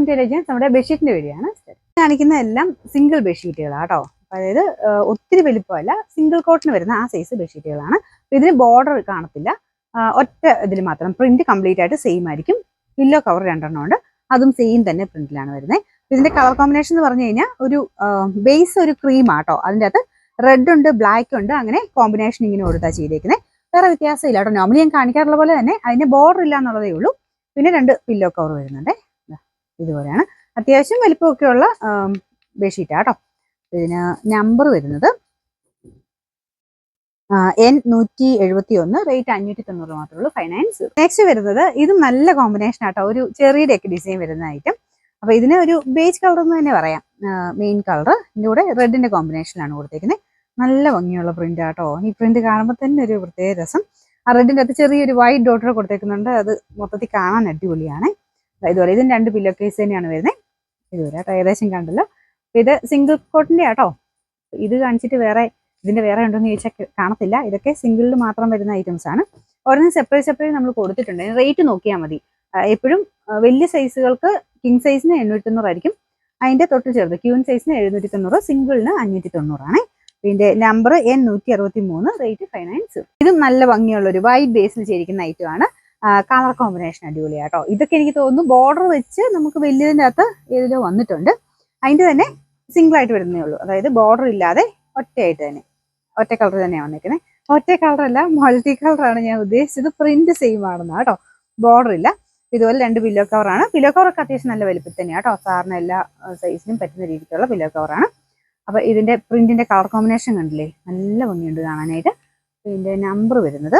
To elegance നമ്മുടെ ബെഡ്ഷീറ്റിന്റെ video ആണ്. കാണിക്കുന്ന എല്ലാം സിംഗിൾ ബെഡ്ഷീറ്റുകളാണ് കേട്ടോ. അതായത് ഒത്തിരി വലിപ്പമല്ല, സിംഗിൾ കോട്ടിന് വരുന്ന ആ സൈസ് ബെഡ്ഷീറ്റുകളാണ്. ഇതിന് ബോർഡർ കാണത്തില്ല, ഒറ്റ ഇതിൽ മാത്രം പ്രിന്റ് കംപ്ലീറ്റ് ആയിട്ട് സെയിം ആയിരിക്കും. പില്ലോ കവർ 2 ഉണ്ട്, അതും സെയിം തന്നെ പ്രിന്റിലാണ് വരുന്നത്. ഇതിന്റെ കളർ കോമ്പിനേഷൻ എന്ന് പറഞ്ഞു കഴിഞ്ഞാൽ ഒരു ബേസ് ഒരു ക്രീം ആട്ടോ, അതിൻ്റെ അകത്ത് റെഡ് ഉണ്ട്, ബ്ലാക്ക് ഉണ്ട്, അങ്ങനെ കോമ്പിനേഷൻ ഇങ്ങനെ കൊടുത്താ ചെയ്തേക്കുന്നത്. വേറെ വ്യത്യാസമില്ല കേട്ടോ. നോർമലി ഞാൻ കാണിക്കാറുള്ള പോലെ തന്നെ അതിന്റെ ബോർഡർ ഇല്ല എന്നുള്ളതേ ഉള്ളൂ. പിന്നെ 2 പില്ലോ കവർ വരുന്നുണ്ട്, ഇതുപോലെയാണ്. അത്യാവശ്യം വലിപ്പമൊക്കെയുള്ള ബെഡ്ഷീറ്റാണ് കേട്ടോ. ഇതിന് നമ്പർ വരുന്നത് N171, റേറ്റ് 590 മാത്രമേ ഉള്ളൂ, 590. നെക്സ്റ്റ് വരുന്നത് ഇതും നല്ല കോമ്പിനേഷൻ ആട്ടോ, ഒരു ചെറിയുടെയൊക്കെ ഡിസൈൻ വരുന്ന ഐറ്റം. അപ്പൊ ഇതിന് ഒരു ബേജ് കളർ എന്ന് തന്നെ പറയാം. മെയിൻ കളർ ഇതിന്റെ കൂടെ റെഡിന്റെ കോമ്പിനേഷനിലാണ് കൊടുത്തേക്കുന്നത്. നല്ല ഭംഗിയുള്ള പ്രിന്റ് ആട്ടോ. ഈ പ്രിന്റ് കാണുമ്പോൾ തന്നെ ഒരു പ്രത്യേക രസം. ആ റെഡിന്റെ അകത്ത് ചെറിയൊരു വൈറ്റ് ഡോട്ടർ കൊടുത്തേക്കുന്നുണ്ട്, അത് മൊത്തത്തിൽ കാണാൻ അടിപൊളിയാണ്. ഇതുപോലെ ഇതിന് 2 പില്ലോ കേസ് തന്നെയാണ് വരുന്നത്. ഇതുപോലെ ഏകദേശം കണ്ടല്ലോ. ഇത് സിംഗിൾ കോട്ടിന്റെ ആട്ടോ. ഇത് കാണിച്ചിട്ട് ഇതിന്റെ വേറെ ഉണ്ടോന്ന് ചോദിച്ചാൽ കാണത്തില്ല. ഇതൊക്കെ സിംഗിളിൽ മാത്രം വരുന്ന ഐറ്റംസ് ആണ്. ഓരോന്നും സെപ്പറേറ്റ് നമ്മൾ കൊടുത്തിട്ടുണ്ട്. റേറ്റ് നോക്കിയാൽ മതി. എപ്പോഴും വലിയ സൈസുകൾക്ക് കിങ് സൈസിന് 890 ആയിരിക്കും, അതിന്റെ തൊട്ട് ചെറുത് ക്യൂൻ സൈസിന് 790, സിംഗിളിന് 590 ആണ്. ഇതിന്റെ നമ്പർ N163, റേറ്റ് 590. ഇതും നല്ല ഭംഗിയുള്ള ഒരു വൈറ്റ് ബേസിൽ ചെയ്തിരിക്കുന്ന ഐറ്റം ആണ്. കളർ കോമ്പിനേഷൻ അടിപൊളിയാട്ടോ. ഇതൊക്കെ എനിക്ക് തോന്നുന്നു ബോർഡർ വെച്ച് നമുക്ക് വലിയതിൻ്റെ അകത്ത് ഏതിലോ വന്നിട്ടുണ്ട്. അതിന്റെ തന്നെ സിംഗിൾ ആയിട്ട് വരുന്നേ ഉള്ളൂ, അതായത് ബോർഡർ ഇല്ലാതെ ഒറ്റയായിട്ട് തന്നെ, ഒറ്റ കളർ തന്നെയാണ് വന്നിരിക്കുന്നത്. ഒറ്റ കളറല്ല, മൾട്ടി കളറാണ് ഞാൻ ഉദ്ദേശിച്ചത്. പ്രിന്റ് സെയിം ആണെന്നാ കേട്ടോ, ബോർഡർ ഇല്ല. ഇതുപോലെ 2 പില്ലോ കവറാണ്. പില്ലോ കവറൊക്കെ അത്യാവശ്യം നല്ല വലിപ്പത്തിൽ തന്നെയാണ് കേട്ടോ. സാറിന് എല്ലാ സൈസിനും പറ്റുന്ന രീതിക്കുള്ള പില്ലോ കവറാണ്. അപ്പൊ ഇതിന്റെ പ്രിന്റിന്റെ കളർ കോമ്പിനേഷൻ കണ്ടില്ലേ, നല്ല ഭംഗിയുണ്ട് കാണാനായിട്ട്. ഇതിന്റെ നമ്പർ വരുന്നത്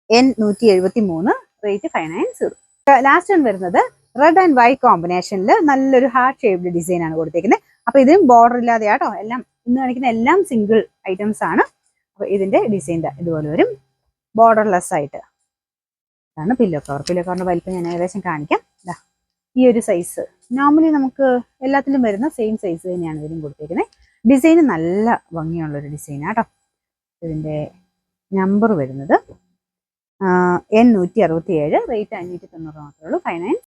N173, റേറ്റ് 590. ലാസ്റ്റ് വരുന്നത് റെഡ് ആൻഡ് വൈറ്റ് കോമ്പിനേഷനിൽ നല്ലൊരു ഹാർട്ട് ഷേപ്ഡ് ഡിസൈൻ ആണ് കൊടുത്തേക്കുന്നത്. അപ്പൊ ഇതിനും ബോർഡർ ഇല്ലാതെ ആട്ടോ. എല്ലാം ഇന്ന് കാണിക്കുന്ന എല്ലാം സിംഗിൾ ഐറ്റംസ് ആണ്. അപ്പൊ ഇതിന്റെ ഡിസൈൻ ഇതുപോലെ വരും, ബോർഡർലെസ് ആയിട്ട്. ഇതാണ് പില്ലോ കവർ. പില്ലോ കവറിന്റെ വലിപ്പം ഞാൻ ഏകദേശം കാണിക്കാം. ഈ ഒരു സൈസ് നോർമലി നമുക്ക് എല്ലാത്തിലും വരുന്ന സെയിം സൈസ് തന്നെയാണ് ഇതിനും കൊടുത്തേക്കുന്നത്. ഡിസൈൻ നല്ല ഭംഗിയുള്ളൊരു ഡിസൈനാണ് കേട്ടോ. ഇതിന്റെ നമ്പർ വരുന്നത് N167, റേറ്റ് 590 മാത്രമേ ഉള്ളൂ, 590.